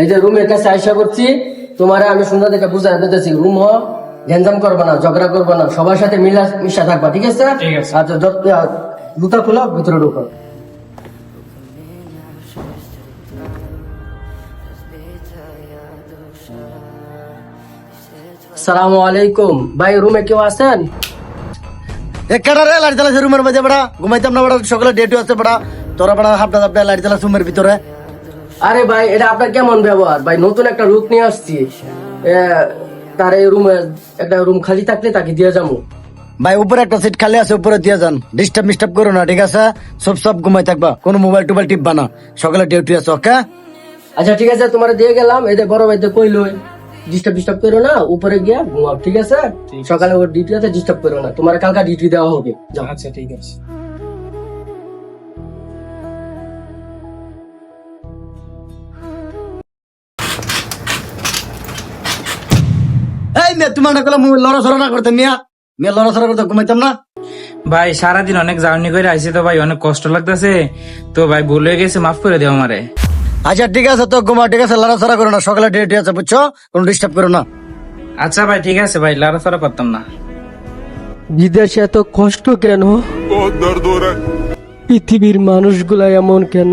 এই যে রুমের কাছে আইসা করছি, তোমার আমি সুন্দর দেখে বুঝাই দিতেছি, রুম গ্যাঞ্জাম করবা না, ঝগড়া করবা না, সবার সাথে মিশা থাকবা, ঠিক আছে? ঠিক আছে। আচ্ছা, জুতা খোলা, ভিতরে ঢুকো। আসসালামু আলাইকুম ভাই, রুমে কেউ আছেন? রে লাইট জ্বালাছে রুমের মধ্যে বেড়া, ঘুমাইতাম না বেড়া, সকালে ডেটু আছে বেড়া, তোরা বেড়া হাফটা হাফটা লাইট জ্বালাছে রুমের ভিতরে। আরে ভাই, এটা আপনার কেমন ব্যবহার ভাই? নতুন একটা রুট নিয়ে আসছি, তার এই রুমে একটা রুম খালি থাকলে তাকে দিয়ে যাবো। ভাই উপরে একটা সিট খালি আছে, উপরে দিয়ে যান, ডিস্টার্ব করো না, ঠিক আছে? সব ঘুমাই থাকবা, কোনো মোবাইল টোবাইল টিপবা না, সকালে ডিউটি আছে, ওকে? আচ্ছা ঠিক আছে, তোমার দিয়ে গেলাম, এদের বড় ভাইতে কইলো ডিস্টার্ব করো না, উপরে গিয়া ঘুমাও, ঠিক আছে? সকালে ওর ডিউটি আছে, ডিস্টার্ব করো না, তোমার কালকা ডিউটি দেওয়া হবে, যাও। আচ্ছা ঠিক আছে। এই মেয়ে তোমার না করলাম লড়াছড়া না করতে, মেয়ে লড়াছড়া করতে ঘুমাইতাম না। ভাই সারাদিন অনেক জার্নি করে আইসি তো ভাই, অনেক কষ্ট লাগতেছে তো ভাই, ভুল হয়ে গেছে, মাফ করে দেও আমারে। আচ্ছা ঠিক আছে, তো ঘুমা, ঠিক আছে? লড়াছড়া করো না, সকালে ডিউটি আছে, বুঝছো? কোনো ডিস্টার্ব করো না। আচ্ছা ভাই ঠিক আছে ভাই, লড়াচড়া করতাম না। বিদেশে এত কষ্ট কেন? बहुत दर्द हो रहा है। পৃথিবীর মানুষগুলা এমন কেন?